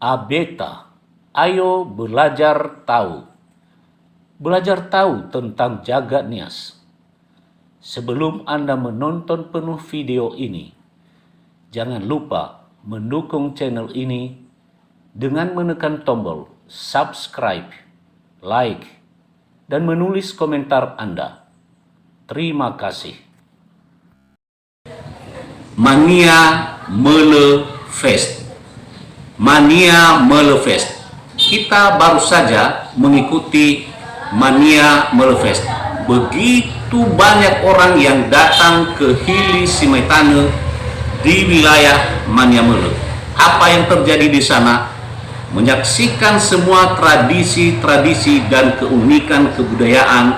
Abeta, ayo belajar tahu. Belajar tahu tentang jagat nias. Sebelum Anda menonton penuh video ini, jangan lupa mendukung channel ini dengan menekan tombol subscribe, like, dan menulis komentar Anda. Terima kasih. Mania Mele Fest. Mania Mele Fest. Kita baru saja mengikuti Mania Mele Fest. Begitu banyak orang yang datang ke Hili Simaitane di wilayah Mania Mele. Apa yang terjadi di sana? Menyaksikan semua tradisi-tradisi dan keunikan kebudayaan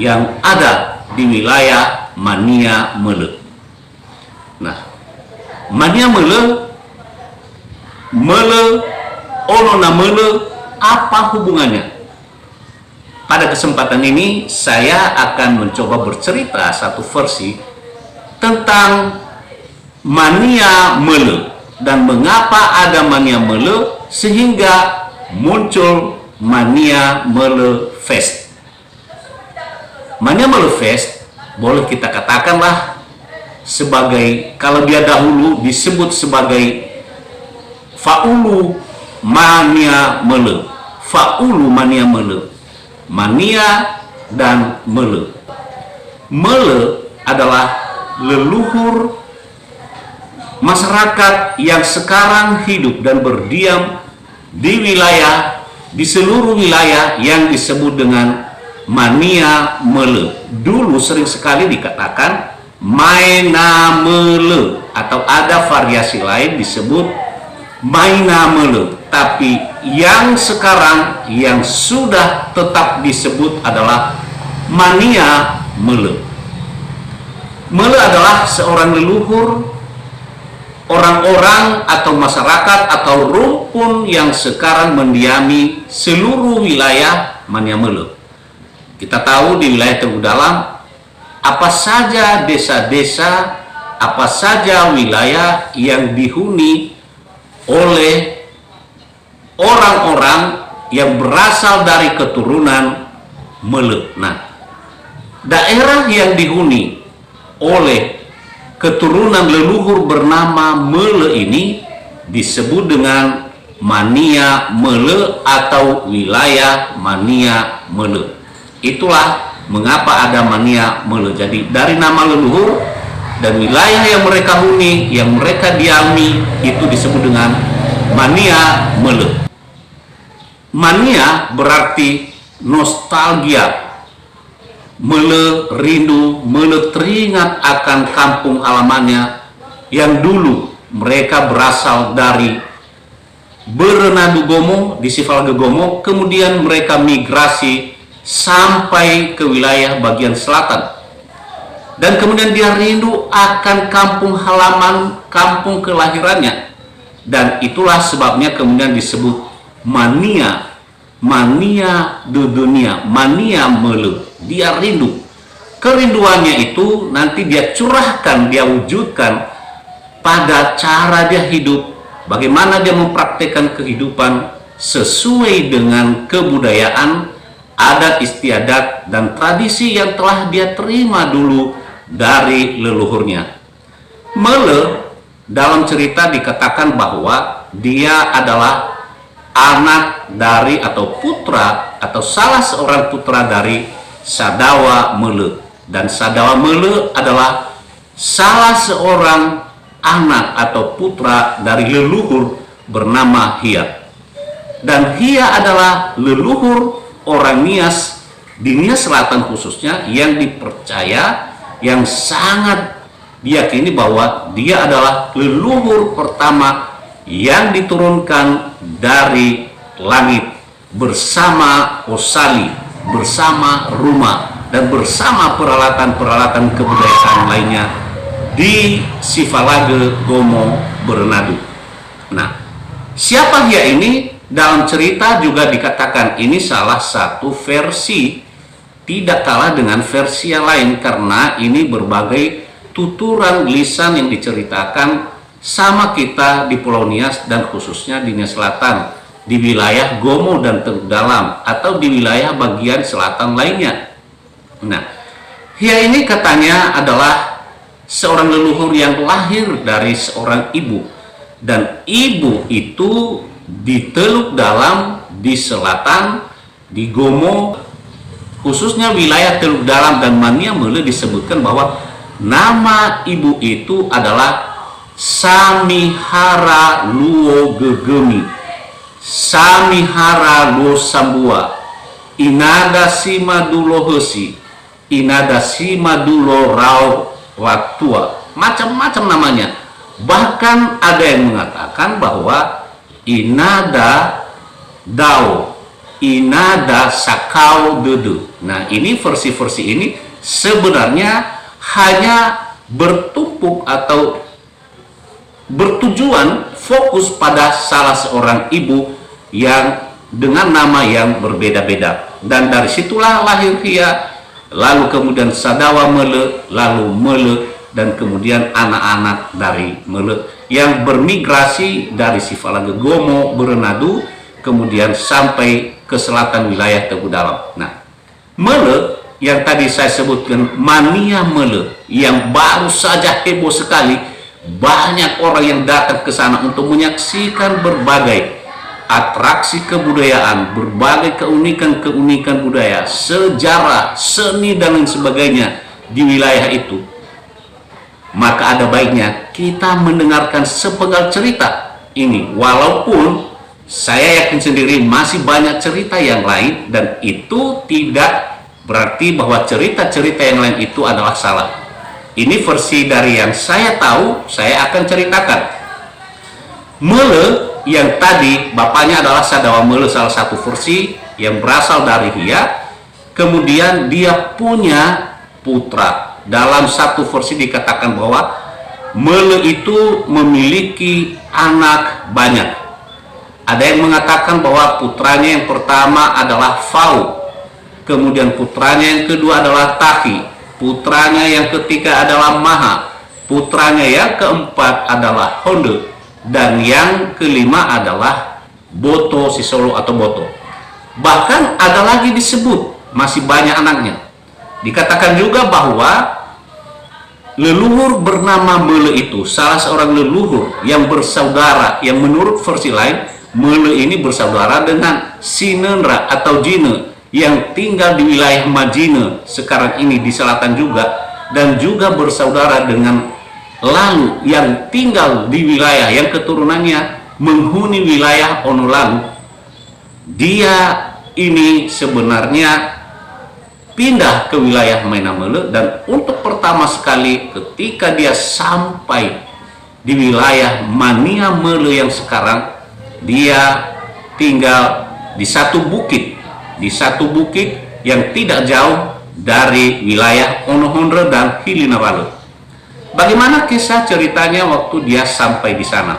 yang ada di wilayah Mania Mele. Nah, Mania Mele, Onona Mele, apa hubungannya? Pada kesempatan ini saya akan mencoba bercerita satu versi tentang Mania Mele dan mengapa ada Mania Mele sehingga muncul Mania Mele Fest. Mania Mele Fest boleh kita katakanlah sebagai, kalau dia dahulu disebut sebagai Faulu Mania Mele. Faulu Mania Mele. Mania dan Mele. Mele adalah leluhur masyarakat yang sekarang hidup dan berdiam di seluruh wilayah yang disebut dengan Mania Mele. Dulu sering sekali dikatakan Maina Mele, atau ada variasi lain disebut Maina Mele. Tapi yang sekarang yang sudah tetap disebut adalah Mania Mele. Mele adalah seorang leluhur, orang-orang atau masyarakat atau rumpun yang sekarang mendiami seluruh wilayah Mania Mele. Kita tahu di wilayah Teguh Dalam, apa saja desa-desa, apa saja wilayah yang dihuni oleh orang-orang yang berasal dari keturunan Mele. Nah, daerah yang dihuni oleh keturunan leluhur bernama Mele ini disebut dengan Mania Mele atau wilayah Mania Mele. Itulah mengapa ada Mania Mele. Jadi dari nama leluhur dan wilayah yang mereka huni, yang mereka diami, itu disebut dengan Mania Mele. Mania berarti nostalgia. Mele rindu, Mele teringat akan kampung halamannya yang dulu mereka berasal dari Berenadu Gomo di Sifalga Gomo, kemudian mereka migrasi sampai ke wilayah bagian selatan, dan kemudian dia rindu akan kampung halaman, kampung kelahirannya, dan itulah sebabnya kemudian disebut Mania dunia, Mania Mele. Dia rindu, kerinduannya itu nanti dia curahkan, dia wujudkan pada cara dia hidup, bagaimana dia mempraktekkan kehidupan sesuai dengan kebudayaan, adat istiadat dan tradisi yang telah dia terima dulu dari leluhurnya. Mele dalam cerita dikatakan bahwa dia adalah anak dari atau putra atau salah seorang putra dari Sadawa Mele, dan Sadawa Mele adalah salah seorang anak atau putra dari leluhur bernama Hia, dan Hia adalah leluhur orang Nias di Nias Selatan khususnya, yang dipercaya, yang sangat diyakini bahwa dia adalah leluhur pertama yang diturunkan dari langit bersama Osali, bersama Ruma, dan bersama peralatan-peralatan kebudayaan lainnya di Sifalage Gomo Berenadu. Nah, siapa dia ini? Dalam cerita juga dikatakan ini salah satu versi, tidak kalah dengan versi yang lain, karena ini berbagai tuturan lisan yang diceritakan sama kita di Pulau Nias dan khususnya di Nias Selatan, di wilayah Gomo dan Teluk Dalam, atau di wilayah bagian selatan lainnya. Nah, Hia ini katanya adalah seorang leluhur yang lahir dari seorang ibu, dan ibu itu di Teluk Dalam, di selatan, di Gomo, khususnya wilayah Teluk Dalam dan Mania Mele, disebutkan bahwa nama ibu itu adalah Samihara Luo Gegemi, Samihara Luo Sambua, Inada Simadulo Hesi, Inada Simadulo Rao Watua, macam-macam namanya. Bahkan ada yang mengatakan bahwa Inada Dao, Inada Sakau Dedu. Nah, ini versi-versi ini sebenarnya hanya bertumpuk atau bertujuan fokus pada salah seorang ibu yang dengan nama yang berbeda-beda, dan dari situlah lahir Hia, lalu kemudian Sadawa Mele, lalu Mele, dan kemudian anak-anak dari Mele yang bermigrasi dari Sifalaga Gomo, Berenadu, kemudian sampai ke selatan wilayah Teluk Dalam. Nah, Mele yang tadi saya sebutkan, Mania Mele, yang baru saja heboh sekali, banyak orang yang datang ke sana untuk menyaksikan berbagai atraksi kebudayaan, berbagai keunikan-keunikan budaya, sejarah, seni, dan lain sebagainya di wilayah itu. Maka ada baiknya kita mendengarkan sepenggal cerita ini, walaupun saya yakin sendiri masih banyak cerita yang lain, dan itu tidak berarti bahwa cerita-cerita yang lain itu adalah salah. Ini versi dari yang saya tahu, saya akan ceritakan. Mele yang tadi bapaknya adalah Sadawa Mele, salah satu versi yang berasal dari Hia. Kemudian dia punya putra. Dalam satu versi dikatakan bahwa Mele itu memiliki anak banyak. Ada yang mengatakan bahwa putranya yang pertama adalah Fau, kemudian putranya yang kedua adalah Taki, putranya yang ketiga adalah Maha, putranya yang keempat adalah Honde, dan yang kelima adalah Boto Sisolo atau Boto. Bahkan ada lagi disebut masih banyak anaknya. Dikatakan juga bahwa leluhur bernama Mele itu salah seorang leluhur yang bersaudara, yang menurut versi lain Mele ini bersaudara dengan Sinenra atau Jine yang tinggal di wilayah Majine sekarang ini di selatan juga, dan juga bersaudara dengan Lalu yang tinggal di wilayah yang keturunannya menghuni wilayah Onolalu. Dia ini sebenarnya pindah ke wilayah Mainamele, dan untuk pertama sekali ketika dia sampai di wilayah Mania Mele yang sekarang, dia tinggal di satu bukit yang tidak jauh dari wilayah Onohondre dan Hilinawalu. Bagaimana kisah ceritanya waktu dia sampai di sana?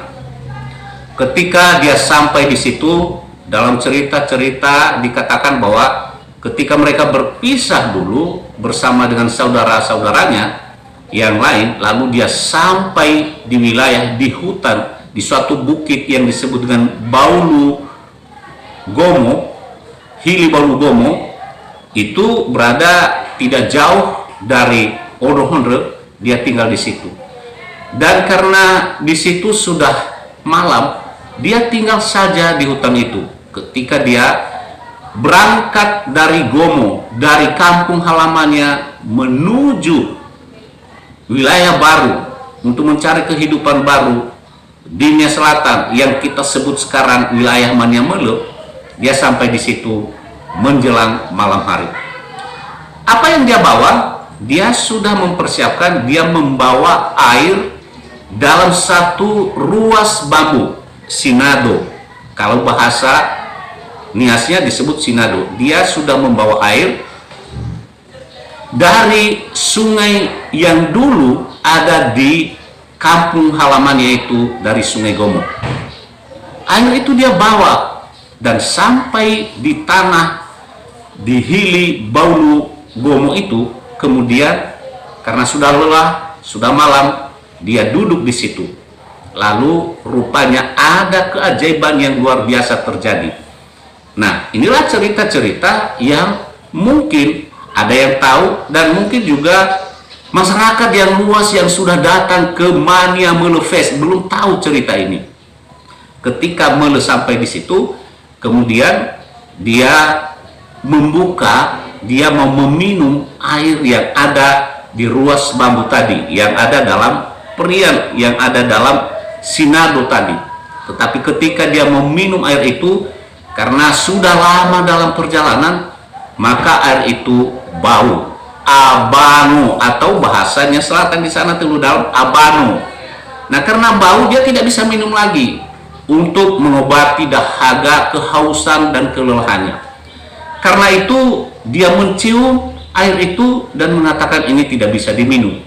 Ketika dia sampai di situ, dalam cerita-cerita dikatakan bahwa ketika mereka berpisah dulu bersama dengan saudara-saudaranya yang lain, lalu dia sampai di wilayah di hutan, di suatu bukit yang disebut dengan Baulu Gomo, Hili Baulu Gomo, itu berada tidak jauh dari Onohondre. Dia tinggal di situ, dan karena di situ sudah malam, dia tinggal saja di hutan itu. Ketika dia berangkat dari Gomo, dari kampung halamannya menuju wilayah baru untuk mencari kehidupan baru di Nias Selatan yang kita sebut sekarang wilayah Mania Mele, dia sampai di situ menjelang malam hari. Apa yang dia bawa? Dia sudah mempersiapkan, dia membawa air dalam satu ruas bambu, sinado. Kalau bahasa Niasnya disebut sinado. Dia sudah membawa air dari sungai yang dulu ada di kampung halamannya itu, dari Sungai Gomo. Air itu dia bawa dan sampai di tanah di Hili Baulu Gomo itu. Kemudian karena sudah lelah, sudah malam, dia duduk di situ. lalu rupanya ada keajaiban yang luar biasa terjadi. Nah, inilah cerita-cerita yang mungkin ada yang tahu, dan mungkin juga masyarakat yang luas yang sudah datang ke Mania Mele Fest belum tahu cerita ini. Ketika Mele sampai di situ, kemudian dia membuka, dia mau meminum air yang ada di ruas bambu tadi, yang ada dalam perian, yang ada dalam sinado tadi. Tetapi ketika dia meminum air itu, karena sudah lama dalam perjalanan, maka air itu bau, abano, atau bahasanya selatan di sana Telu Daun, abano. Nah, karena bau dia tidak bisa minum lagi untuk mengobati dahaga, kehausan, dan kelelahannya. Karena itu dia mencium air itu dan mengatakan ini tidak bisa diminum.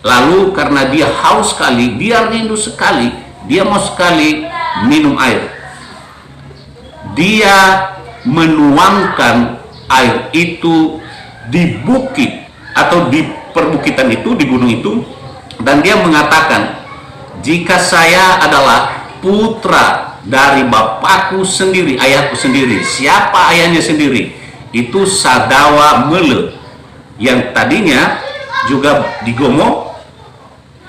Lalu karena dia haus sekali, dia rindu sekali, dia mau sekali minum air. Dia menuangkan air itu di bukit atau di perbukitan itu, di gunung itu, dan dia mengatakan, jika saya adalah putra dari bapakku sendiri, ayahku sendiri. Siapa ayahnya sendiri? Itu Sadawa Mele, yang tadinya juga di Gomo.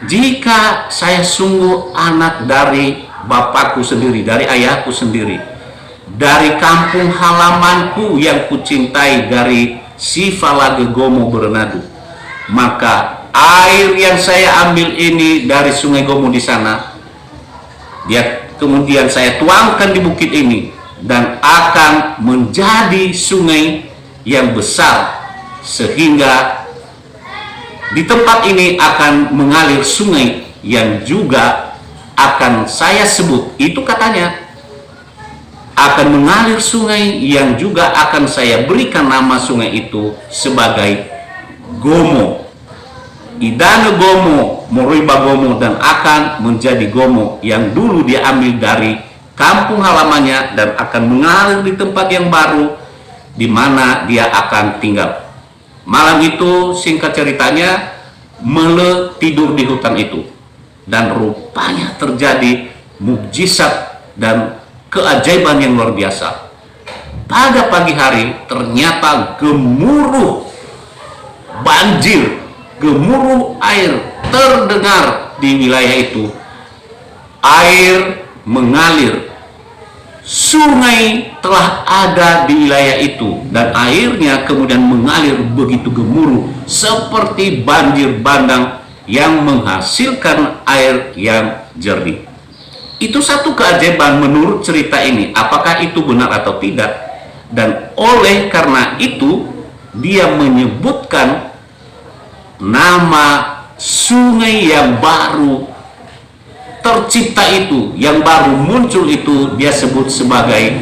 Jika saya sungguh anak dari bapakku sendiri, dari ayahku sendiri, dari kampung halamanku yang kucintai, dari Sivalage Gomo Bernadu, maka air yang saya ambil ini dari sungai Gomo di sana, dia kemudian saya tuangkan di bukit ini, dan akan menjadi sungai yang besar, sehingga di tempat ini akan mengalir sungai yang juga akan saya sebut, itu katanya, akan mengalir sungai yang juga akan saya berikan nama sungai itu sebagai Gomo, Idane Gomo, Moriba Gomo, dan akan menjadi Gomo yang dulu dia ambil dari kampung halamannya dan akan mengalir di tempat yang baru di mana dia akan tinggal. Malam itu, singkat ceritanya, Mele tidur di hutan itu, dan rupanya terjadi mukjizat dan keajaiban yang luar biasa. Pada pagi hari ternyata gemuruh banjir, gemuruh air terdengar di wilayah itu. Air mengalir, sungai telah ada di wilayah itu, dan airnya kemudian mengalir begitu gemuruh seperti banjir bandang yang menghasilkan air yang jernih. Itu satu keajaiban menurut cerita ini. Apakah itu benar atau tidak? Dan oleh karena itu dia menyebutkan nama sungai yang baru tercipta itu, yang baru muncul itu, dia sebut sebagai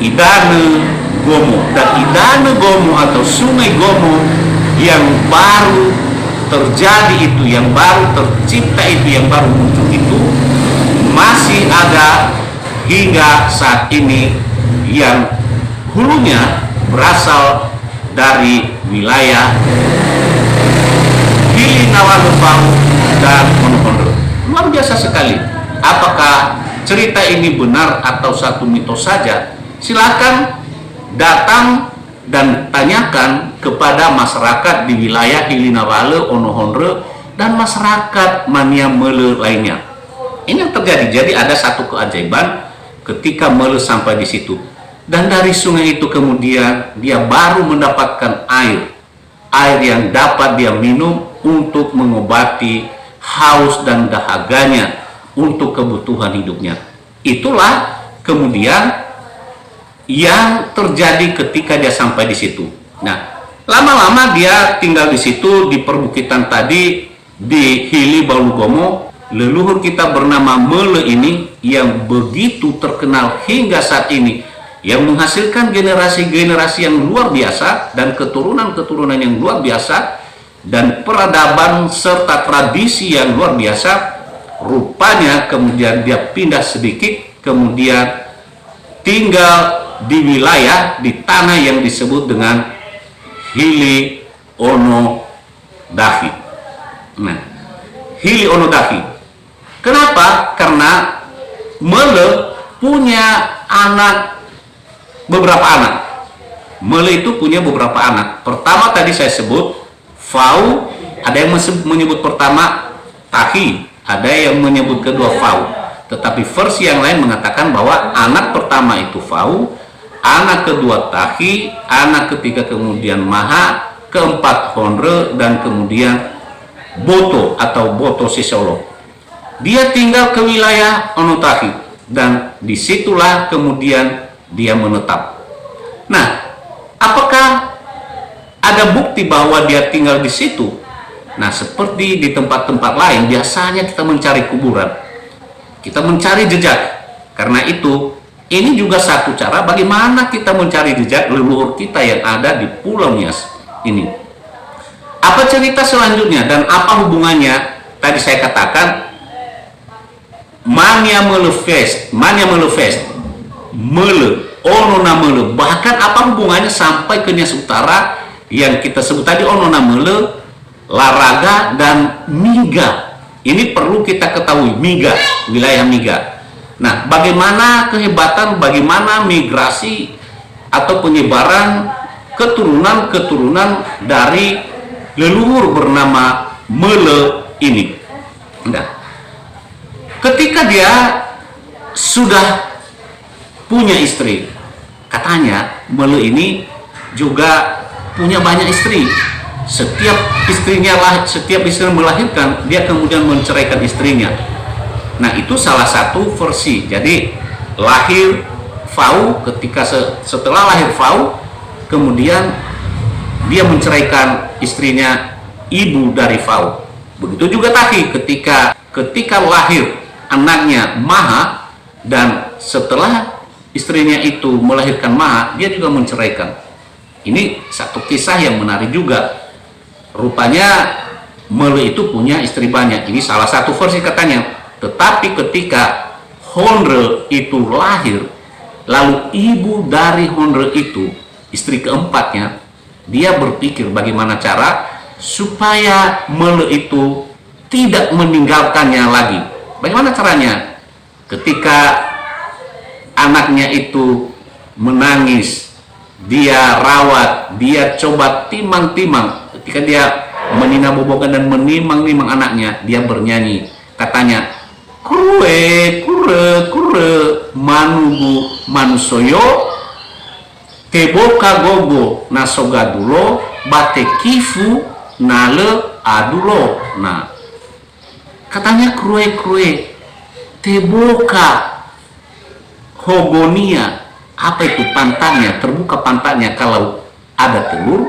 Idane Gomo. Dan Idane Gomo atau sungai Gomo yang baru terjadi itu, yang baru tercipta itu, yang baru muncul itu, masih ada hingga saat ini, yang hulunya berasal dari wilayah Hilinawalebang dan Monokondo. Luar biasa sekali. Apakah cerita ini benar atau satu mitos saja? Silakan datang dan tanyakan kepada masyarakat di wilayah Hilinawale, Onohonre, dan masyarakat Mania Mele lainnya. Ini yang terjadi. Jadi ada satu keajaiban ketika Mele sampai di situ, dan dari sungai itu kemudian dia baru mendapatkan air yang dapat dia minum untuk mengobati haus dan dahaganya untuk kebutuhan hidupnya. Itulah kemudian yang terjadi ketika dia sampai di situ. Nah, lama-lama dia tinggal di situ di perbukitan tadi di Hili Balugomo. Leluhur kita bernama Mele ini yang begitu terkenal hingga saat ini, yang menghasilkan generasi-generasi yang luar biasa dan keturunan-keturunan yang luar biasa, dan peradaban serta tradisi yang luar biasa. Rupanya kemudian dia pindah sedikit, kemudian tinggal di wilayah, di tanah yang disebut dengan Hili Ono Dahi. Nah, Hili Ono Dahi Kenapa? Karena Mele punya beberapa anak. Mele itu punya beberapa anak. Pertama tadi saya sebut Fau, ada yang menyebut pertama Tahi, ada yang menyebut kedua Fau. Tetapi versi yang lain mengatakan bahwa anak pertama itu Fau, anak kedua Tahi, anak ketiga kemudian Maha, keempat Honre, dan kemudian Boto atau Boto Sisolo. Dia tinggal ke wilayah Onotahi dan disitulah kemudian dia menetap. Nah, apakah ada bukti bahwa dia tinggal di situ? Nah, seperti di tempat-tempat lain, biasanya kita mencari kuburan, kita mencari jejak. Karena itu, ini juga satu cara bagaimana kita mencari jejak leluhur kita yang ada di Pulau Nias ini. Apa cerita selanjutnya dan apa hubungannya? Tadi saya katakan Mania Melefest, Mele, Onona Mele. Bahkan apa hubungannya sampai ke Nias Utara yang kita sebut tadi Onona Mele, Laraga, dan Miga. Ini perlu kita ketahui, Miga, wilayah Miga. Nah, bagaimana kehebatan, bagaimana migrasi atau penyebaran keturunan-keturunan dari leluhur bernama Mele ini. Nah, ketika dia sudah punya istri, katanya Mele ini juga punya banyak istri. Setiap istri melahirkan, dia kemudian menceraikan istrinya. Nah, itu salah satu versi. Jadi lahir Fau, ketika setelah lahir Fau, kemudian dia menceraikan istrinya, ibu dari Fau. Begitu juga Tahi, ketika lahir anaknya Maha, dan setelah istrinya itu melahirkan Maha, dia juga menceraikan. Ini satu kisah yang menarik juga. Rupanya Mele itu punya istri banyak. Ini salah satu versi katanya. Tetapi ketika Honre itu lahir, lalu ibu dari Honre itu, istri keempatnya, dia berpikir bagaimana cara supaya Mele itu tidak meninggalkannya lagi. Bagaimana caranya? Ketika anaknya itu menangis, dia rawat, dia coba timang-timang. Ketika dia meninabobokan dan menimang-nimang anaknya, dia bernyanyi. Katanya, kure, kure, kure, manugu, manusoyo, teboka gogo, nasogadulo, bate kifu, nale adulo. Nah, katanya krue-krue, teboka, hogonia. Apa itu pantatnya? Terbuka pantatnya kalau ada telur,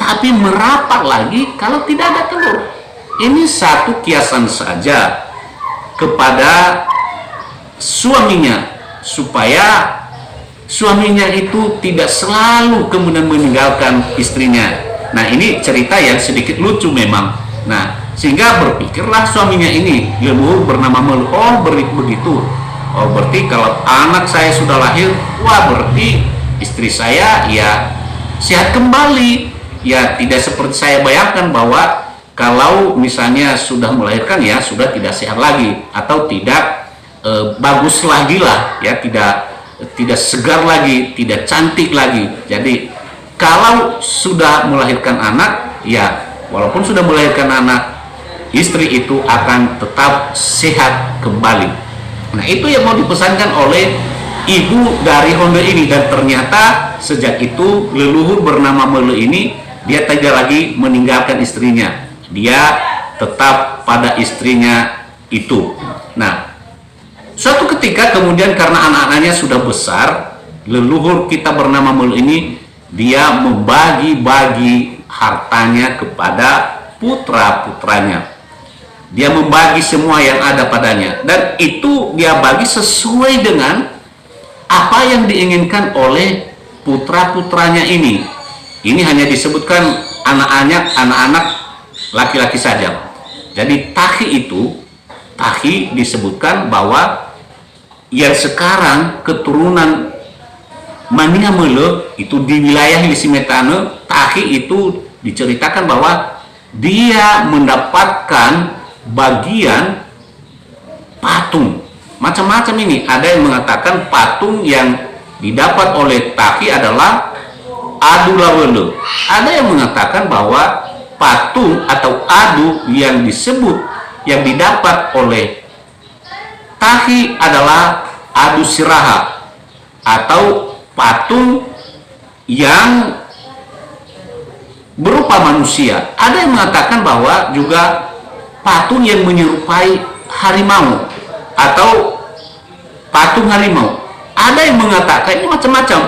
tapi merapat lagi kalau tidak ada telur. Ini satu kiasan saja kepada suaminya, supaya suaminya itu tidak selalu kemudian meninggalkan istrinya. Nah, ini cerita yang sedikit lucu memang. Nah, sehingga berpikirlah suaminya ini, leluhur bernama Mele, oh begitu. Oh, berarti kalau anak saya sudah lahir, wah berarti istri saya ya sehat kembali. Ya, tidak seperti saya bayangkan bahwa kalau misalnya sudah melahirkan ya sudah tidak sehat lagi, atau tidak bagus lagi lah, ya tidak segar lagi, tidak cantik lagi. Jadi kalau sudah melahirkan anak, ya walaupun sudah melahirkan anak, istri itu akan tetap sehat kembali. Nah, itu yang mau dipesankan oleh ibu dari Honre ini. Dan ternyata sejak itu leluhur bernama Mele ini, dia tidak lagi meninggalkan istrinya, dia tetap pada istrinya itu. Nah, suatu ketika kemudian karena anak-anaknya sudah besar, leluhur kita bernama Mele ini, dia membagi-bagi hartanya kepada putra-putranya. Dia membagi semua yang ada padanya, dan itu dia bagi sesuai dengan apa yang diinginkan oleh putra-putranya ini. Ini hanya disebutkan anak-anak laki-laki saja. Jadi Tahi disebutkan bahwa yang sekarang keturunan Mania Mele itu di wilayah Lisimetane, Tahi itu diceritakan bahwa dia mendapatkan bagian patung. Macam-macam ini. Ada yang mengatakan patung yang didapat oleh Taki adalah adu lawele. Ada yang mengatakan bahwa patung atau adu yang didapat oleh Taki adalah adu siraha atau patung yang berupa manusia. Ada yang mengatakan bahwa juga patung yang menyerupai harimau atau patung harimau. Ada yang mengatakan ini macam-macam.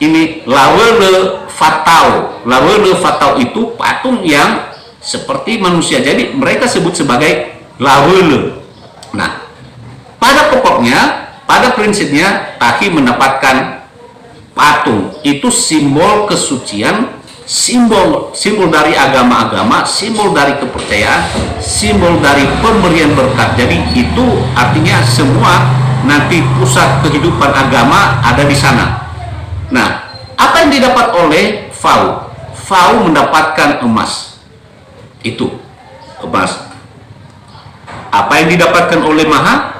Ini lawele fatau. Lawele fatau itu patung yang seperti manusia. Jadi mereka sebut sebagai lawele. Nah, pada pokoknya, pada prinsipnya Taki mendapatkan patung itu simbol kesucian, simbol dari agama-agama, simbol dari kepercayaan, simbol dari pemberian berkat. Jadi itu artinya semua nanti pusat kehidupan agama ada di sana. Nah, apa yang didapat oleh Fau? Fau mendapatkan emas. Itu emas. Apa yang didapatkan oleh Maha?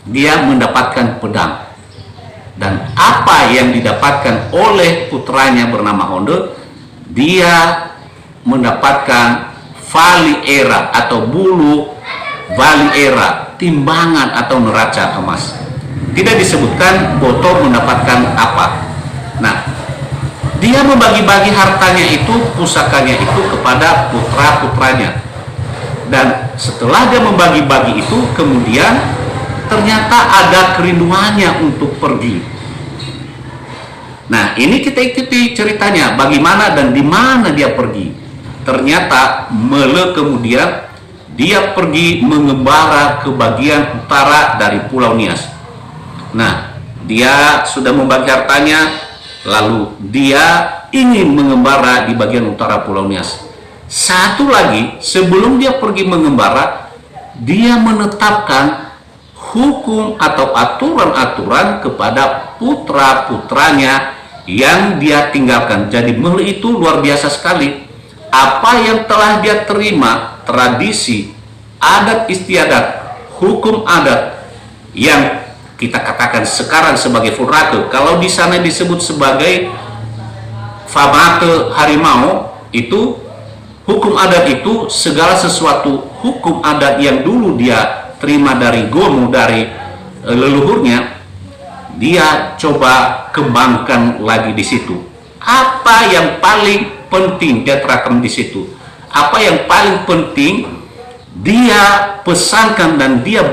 Dia mendapatkan pedang. Dan apa yang didapatkan oleh putranya bernama Honde? Dia mendapatkan valiera atau bulu valiera, timbangan atau neraca emas. Tidak disebutkan Boto mendapatkan apa. Nah, dia membagi-bagi hartanya itu, pusakanya itu kepada putra-putranya. Dan setelah dia membagi-bagi itu, kemudian ternyata ada kerinduannya untuk pergi. Nah, ini kita ikuti ceritanya bagaimana dan di mana dia pergi. Ternyata Mele kemudian dia pergi mengembara ke bagian utara dari Pulau Nias. Nah, dia sudah membagi hartanya, lalu dia ingin mengembara di bagian utara Pulau Nias. Satu lagi, sebelum dia pergi mengembara, dia menetapkan hukum atau aturan-aturan kepada putra-putranya yang dia tinggalkan. Jadi Mele itu luar biasa sekali. Apa yang telah dia terima, tradisi, adat istiadat, hukum adat yang kita katakan sekarang sebagai furake, kalau di sana disebut sebagai famate harimau, itu hukum adat itu segala sesuatu hukum adat yang dulu dia terima dari gomo, dari leluhurnya, dia coba kembangkan lagi di situ. Apa yang paling penting dia terapkan di situ? Apa yang paling penting dia pesankan dan dia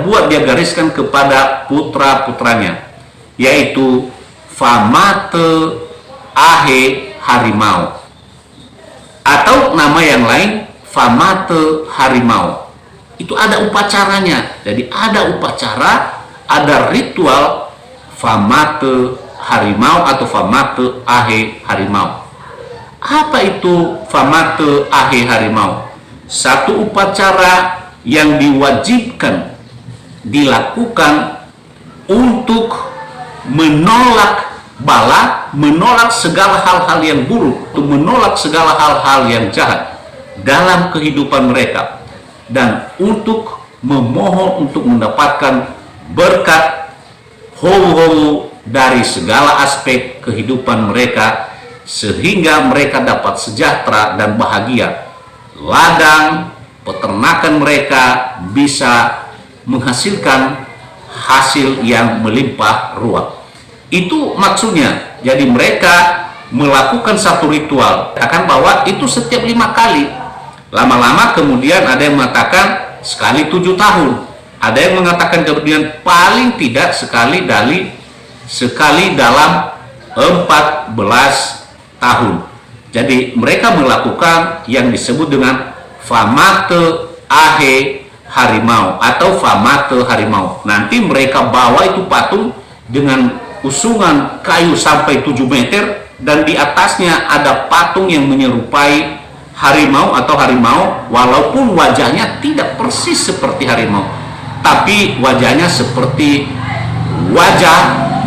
gariskan kepada putra-putranya, yaitu famate ahe harimau, atau nama yang lain famate harimau. Itu ada upacaranya. Jadi ada upacara, ada ritual famate harimau atau famate ahe harimau. Apa itu famate ahe harimau? Satu upacara yang diwajibkan dilakukan untuk menolak bala, menolak segala hal-hal yang buruk, untuk menolak segala hal-hal yang jahat dalam kehidupan mereka, dan untuk memohon untuk mendapatkan berkat hou-hou dari segala aspek kehidupan mereka, sehingga mereka dapat sejahtera dan bahagia. Ladang peternakan mereka bisa menghasilkan hasil yang melimpah ruah. Itu maksudnya. Jadi mereka melakukan satu ritual, akan bahwa itu setiap 5 kali. Lama-lama kemudian ada yang mengatakan sekali 7 tahun. Ada yang mengatakan kemudian paling tidak sekali dalam 14 tahun. Jadi mereka melakukan yang disebut dengan famate ahe harimau atau famate harimau. Nanti mereka bawa itu patung dengan usungan kayu sampai 7 meter, dan di atasnya ada patung yang menyerupai harimau atau harimau, walaupun wajahnya tidak persis seperti harimau, tapi wajahnya seperti wajah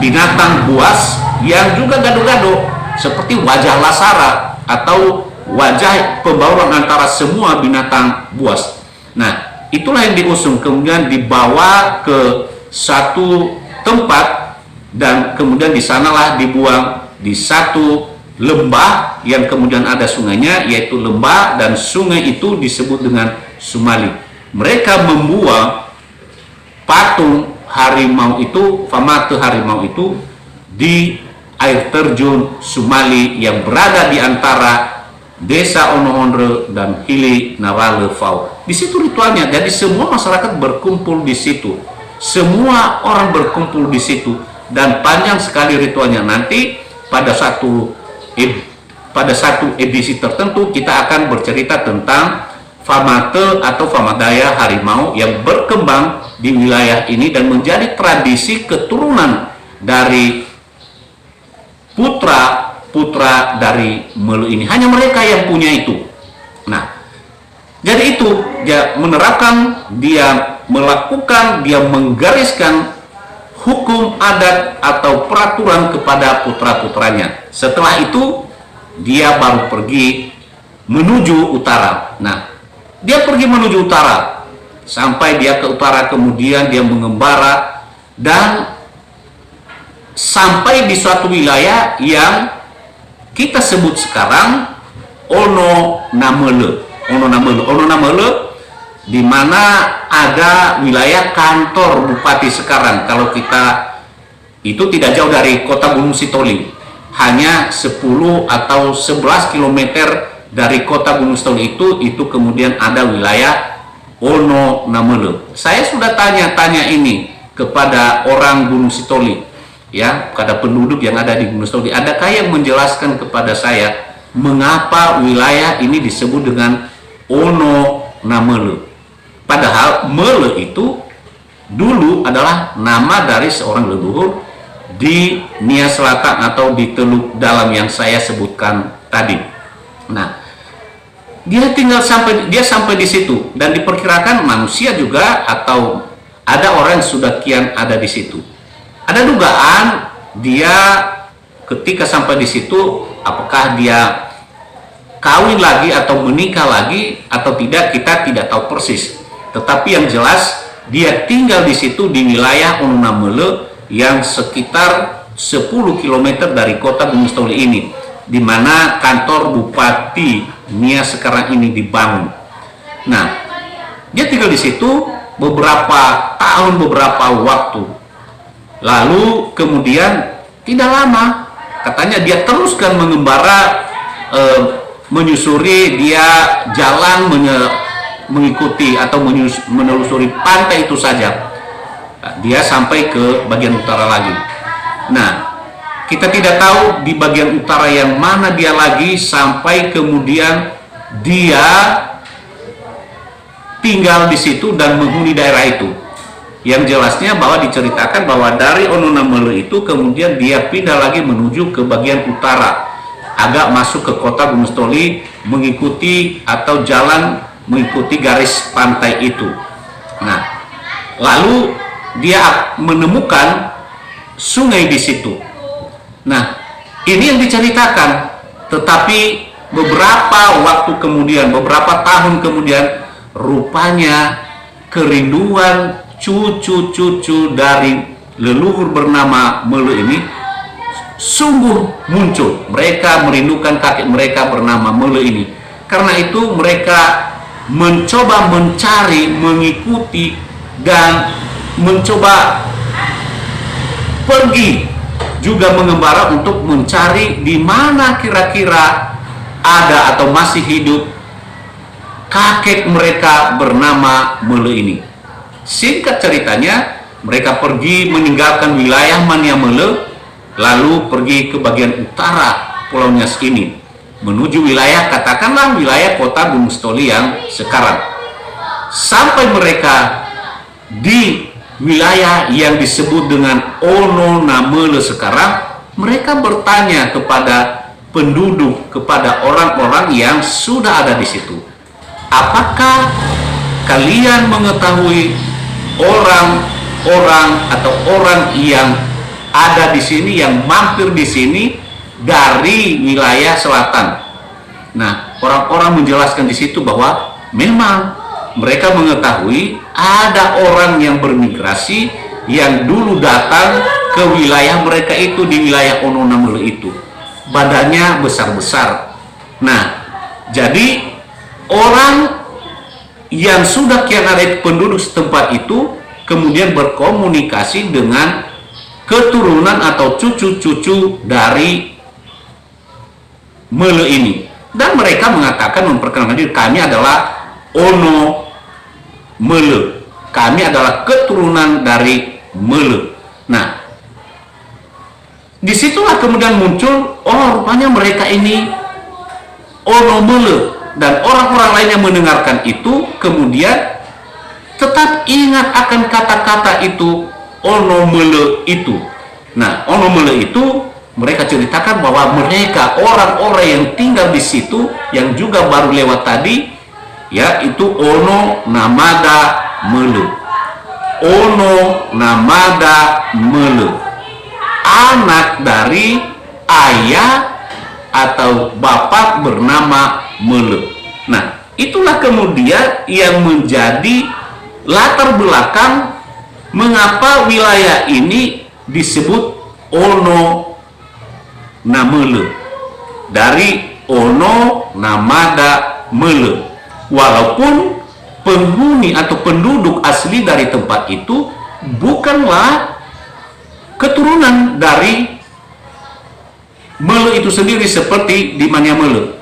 binatang buas yang juga gado-gado, seperti wajah Lasara atau wajah pembauran antara semua binatang buas. Nah, itulah yang diusung, kemudian dibawa ke satu tempat dan kemudian di sanalah dibuang di satu lembah yang kemudian ada sungainya, yaitu lembah dan sungai itu disebut dengan Sumali. Mereka membuang patung harimau itu, famate harimau itu di air terjun Sumali yang berada di antara Desa Onohondre dan Hili Narale Fau. Di situ ritualnya, jadi semua masyarakat berkumpul di situ, semua orang berkumpul di situ, dan panjang sekali ritualnya. Nanti pada satu edisi tertentu kita akan bercerita tentang famate atau famadaya harimau yang berkembang di wilayah ini dan menjadi tradisi keturunan dari putra dari Melu ini. Hanya mereka yang punya itu. Nah, jadi itu dia menerapkan, dia melakukan, dia menggariskan hukum adat atau peraturan kepada putra-putranya. Setelah itu dia baru pergi menuju utara. Nah, dia pergi menuju utara, sampai dia ke utara, kemudian dia mengembara dan sampai di suatu wilayah yang kita sebut sekarang Ono Namele, di mana ada wilayah kantor bupati sekarang. Kalau kita itu tidak jauh dari kota Gunung Sitoli, hanya 10 atau 11 km dari kota Gunung Sitoli itu kemudian ada wilayah Ono Namele. Saya sudah tanya-tanya ini kepada orang Gunung Sitoli, ya, kepada penduduk yang ada di Gunung Sitoli. Adakah yang menjelaskan kepada saya mengapa wilayah ini disebut dengan Ono Namele? Padahal Mele itu dulu adalah nama dari seorang leluhur di Nia Selatan atau di Teluk Dalam yang saya sebutkan tadi. Nah, dia sampai di situ, dan diperkirakan manusia juga atau ada orang yang sudah kian ada di situ. Ada dugaan dia ketika sampai di situ, apakah dia kawin lagi atau menikah lagi atau tidak, kita tidak tahu persis. Tetapi yang jelas dia tinggal di situ di wilayah Ono Namele yang sekitar 10 km dari kota Gunung Sitoli ini, di mana kantor Bupati Nia sekarang ini dibangun. Nah, dia tinggal di situ beberapa tahun, beberapa waktu. Lalu kemudian tidak lama, katanya dia teruskan mengembara, menyusuri, dia jalan mengikuti atau menelusuri pantai itu saja. Dia sampai ke bagian utara lagi. Nah, kita tidak tahu di bagian utara yang mana dia lagi, sampai kemudian dia tinggal di situ dan menghuni daerah itu. Yang jelasnya bahwa diceritakan bahwa dari Ono Namele itu kemudian dia pindah lagi menuju ke bagian utara, agak masuk ke kota Gunung Sitoli, mengikuti atau jalan mengikuti garis pantai itu. Nah, lalu dia menemukan sungai di situ. Nah, ini yang diceritakan. Tetapi beberapa waktu kemudian, beberapa tahun kemudian, rupanya kerinduan cucu-cucu dari leluhur bernama Mele ini sungguh muncul. Mereka merindukan kakek mereka bernama Mele ini. Karena itu mereka mencoba mencari, mengikuti, dan mencoba pergi juga mengembara untuk mencari di mana kira-kira ada atau masih hidup kakek mereka bernama Mele ini. Singkat ceritanya, mereka pergi meninggalkan wilayah Mania Mele, lalu pergi ke bagian utara Pulau Nias ini, menuju wilayah, katakanlah wilayah kota Gunung Sitoli yang sekarang. Sampai mereka di wilayah yang disebut dengan Ono Namele sekarang, mereka bertanya kepada penduduk, kepada orang-orang yang sudah ada di situ, apakah kalian mengetahui orang-orang atau orang yang ada di sini, yang mampir di sini dari wilayah selatan? Nah, orang-orang menjelaskan di situ bahwa memang mereka mengetahui ada orang yang bermigrasi yang dulu datang ke wilayah mereka itu, di wilayah Ono Namele itu. Badannya besar-besar. Nah, jadi orang yang sudah kian ada penduduk setempat itu kemudian berkomunikasi dengan keturunan atau cucu-cucu dari Mele ini, dan mereka mengatakan, memperkenalkan diri, kami adalah Ono Mele, kami adalah keturunan dari Mele. Nah, disitulah kemudian muncul, oh rupanya mereka ini Ono Mele, dan orang-orang lain yang mendengarkan itu kemudian tetap ingat akan kata-kata itu, Ono Mele itu. Nah, Ono Mele itu mereka ceritakan bahwa mereka orang-orang yang tinggal di situ yang juga baru lewat tadi, yaitu Ono Namada Mele. Ono Namada Mele, anak dari ayah atau bapak bernama Mele. Nah, itulah kemudian yang menjadi latar belakang mengapa wilayah ini disebut Ono Namele, dari Ono Namada Mele. Walaupun penghuni atau penduduk asli dari tempat itu bukanlah keturunan dari Mele itu sendiri seperti di Mania Mele.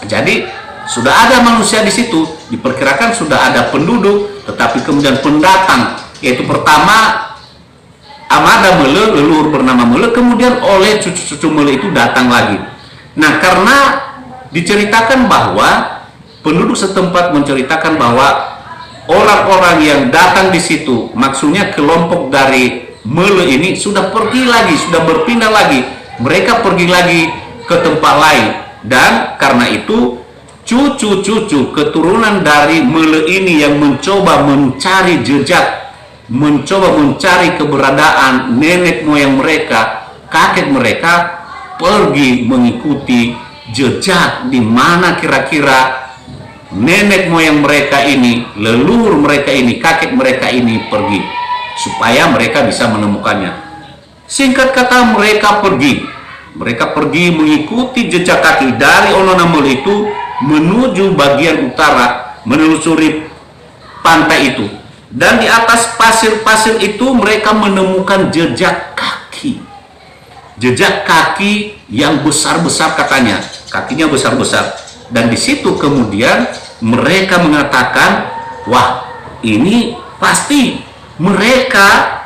Jadi sudah ada manusia di situ, diperkirakan sudah ada penduduk, tetapi kemudian pendatang, yaitu pertama Amada Mele, leluhur bernama Mele, kemudian oleh cucu-cucu Mele itu datang lagi. Nah, karena diceritakan bahwa penduduk setempat menceritakan bahwa orang-orang yang datang di situ, maksudnya kelompok dari Mele ini sudah pergi lagi, sudah berpindah lagi, mereka pergi lagi ke tempat lain, dan karena itu cucu-cucu keturunan dari Mele ini yang mencoba mencari jejak, mencoba mencari keberadaan nenek moyang mereka, kakek mereka, pergi mengikuti jejak di mana kira-kira nenek moyang mereka ini, leluhur mereka ini, kakek mereka ini pergi, supaya mereka bisa menemukannya. Singkat kata, mereka pergi mengikuti jejak kaki dari Ono Namele itu menuju bagian utara, menelusuri pantai itu. Dan di atas pasir-pasir itu mereka menemukan jejak kaki. Jejak kaki yang besar-besar katanya, kakinya besar-besar. Dan di situ kemudian mereka mengatakan, wah, ini pasti mereka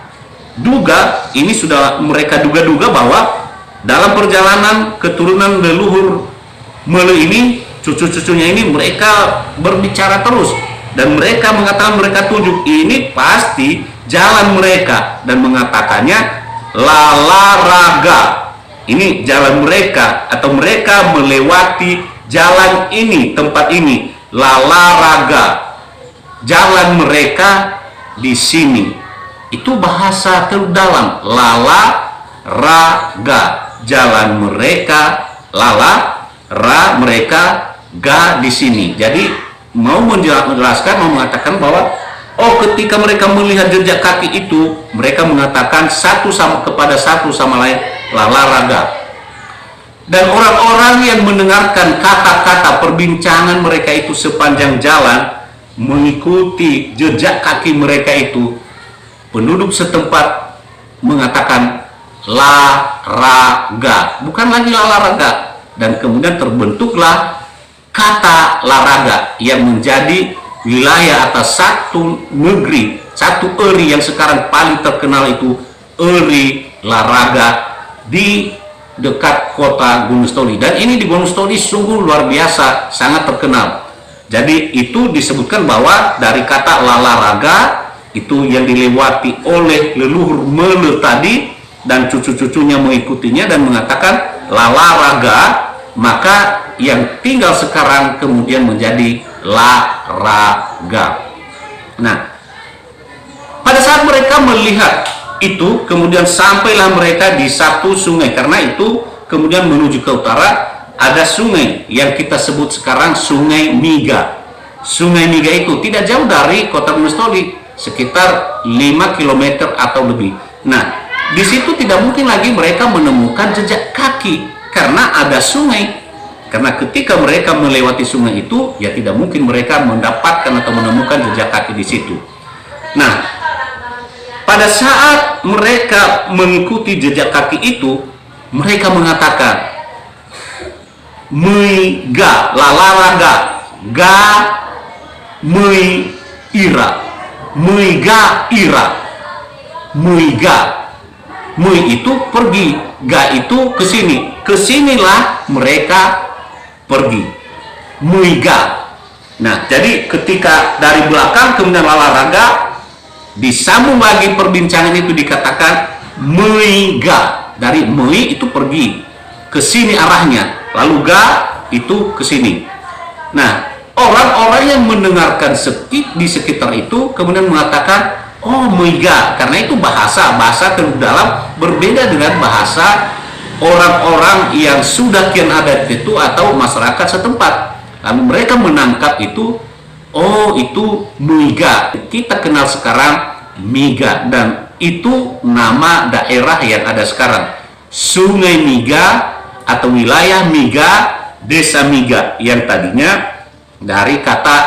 duga, ini sudah mereka duga-duga bahwa dalam perjalanan keturunan leluhur Mele ini, cucu-cucunya ini, mereka berbicara terus. Dan mereka mengatakan, mereka tunjuk, ini pasti jalan mereka, dan mengatakannya Lalaraga. Ini jalan mereka, atau mereka melewati jalan ini, tempat ini, Lalaraga. Jalan mereka di sini. Itu bahasa terdalam, Lalaraga. Jalan mereka, Lalaraga, mereka, ga di sini. Jadi mau menjelaskan, mau mengatakan bahwa ketika mereka melihat jejak kaki itu, mereka mengatakan satu sama lain, Lalaraga. Dan orang-orang yang mendengarkan kata-kata perbincangan mereka itu sepanjang jalan, mengikuti jejak kaki mereka itu, penduduk setempat mengatakan Laraga, bukan lagi Lalaraga. Dan kemudian terbentuklah kata Laraga yang menjadi wilayah atas satu negeri, satu eri yang sekarang paling terkenal, itu Eri Laraga di dekat kota Gunung Stoli. Dan ini di Gunung Stoli sungguh luar biasa, sangat terkenal. Jadi itu disebutkan bahwa dari kata Lalaraga itu yang dilewati oleh leluhur Mele tadi, dan cucu-cucunya mengikutinya dan mengatakan Lalaraga, maka yang tinggal sekarang kemudian menjadi Laraga. Nah, pada saat mereka melihat itu, kemudian sampailah mereka di satu sungai. Karena itu kemudian menuju ke utara ada sungai yang kita sebut sekarang Sungai Niga. Sungai Miga itu tidak jauh dari kota Gunung Stoli, sekitar 5 km atau lebih. Nah, di situ tidak mungkin lagi mereka menemukan jejak kaki karena ada sungai. Karena ketika mereka melewati sungai itu, ya tidak mungkin mereka mendapatkan atau menemukan jejak kaki di situ. Nah, pada saat mereka mengikuti jejak kaki itu, mereka mengatakan, "Mei ga lalaraga, ga mei ira, mei ga ira, mei ga." Mei itu pergi, ga itu ke sini. Kesinilah mereka pergi. Mei ga. Nah, jadi ketika dari belakang kemudian lalaraga, disambung lagi perbincangan itu dikatakan mei ga. Dari mei itu pergi, ke sini arahnya. Lalu ga itu ke sini. Nah, orang-orang yang mendengarkan di sekitar itu kemudian mengatakan, "Oh, mei ga," karena itu bahasa Teluk Dalam berbeda dengan bahasa orang-orang yang sudah kian ada itu atau masyarakat setempat. Lalu mereka menangkap itu, oh itu mei ga. Kita kenal sekarang Miga, dan itu nama daerah yang ada sekarang. Sungai Miga atau wilayah Miga, desa Miga, yang tadinya dari kata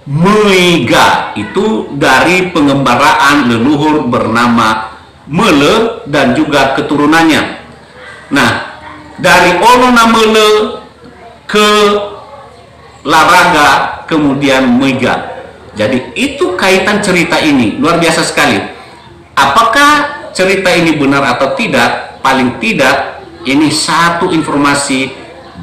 meiga, itu dari pengembaraan leluhur bernama Mele dan juga keturunannya. Nah, dari Onona Mele ke Laraga kemudian Meiga. Jadi itu kaitan cerita ini luar biasa sekali. Apakah cerita ini benar atau tidak? Paling tidak ini satu informasi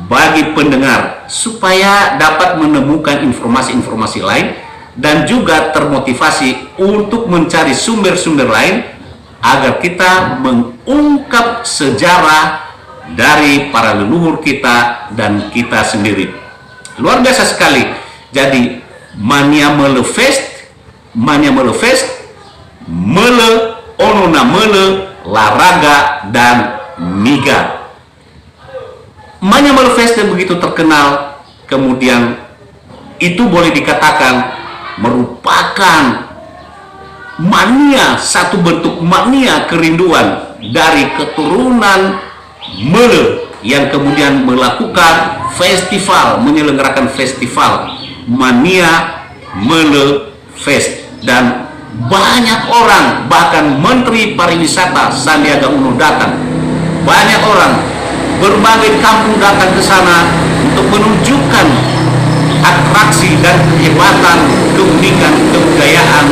bagi pendengar supaya dapat menemukan informasi-informasi lain dan juga termotivasi untuk mencari sumber-sumber lain agar kita mengungkap sejarah dari para leluhur kita dan kita sendiri. Luar biasa sekali. Jadi Mania Mele Fest, Mele, Onona Mele, Laraga, dan Miga. Mania Mele Fest yang begitu terkenal, kemudian itu boleh dikatakan merupakan mania, satu bentuk mania kerinduan dari keturunan Mele yang kemudian melakukan festival, menyelenggarakan festival Mania Mele Fest, dan banyak orang, bahkan Menteri Pariwisata Sandiaga Uno datang. Banyak orang, berbagai kampung datang ke sana untuk menunjukkan atraksi dan kehebatan, keunikan, kebudayaan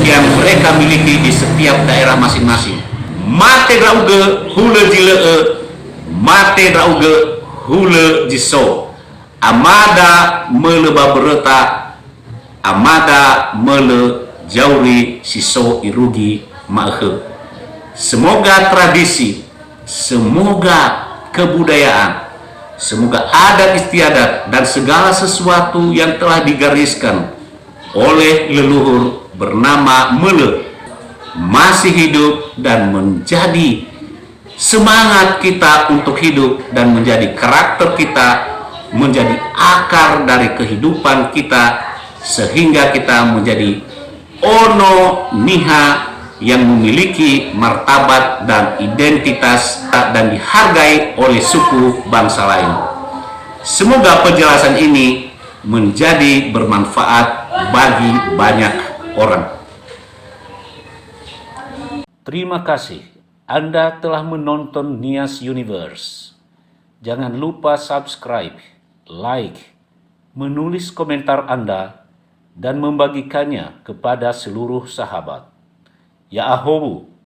yang mereka miliki di setiap daerah masing-masing. Mate rauge hule jilee, mate rauge hule jiso. Amada Mele babereta, amada Mele jauri siso irugi ma'he. Semoga tradisi, semoga kebudayaan, semoga adat istiadat dan segala sesuatu yang telah digariskan oleh leluhur bernama Mele masih hidup dan menjadi semangat kita untuk hidup dan menjadi karakter kita, menjadi akar dari kehidupan kita, sehingga kita menjadi ono niha yang memiliki martabat dan identitas dan dihargai oleh suku bangsa lain. Semoga penjelasan ini menjadi bermanfaat bagi banyak orang. Terima kasih Anda telah menonton Nias Universe. Jangan lupa subscribe, like, menulis komentar Anda, dan membagikannya kepada seluruh sahabat. Ya ahobu.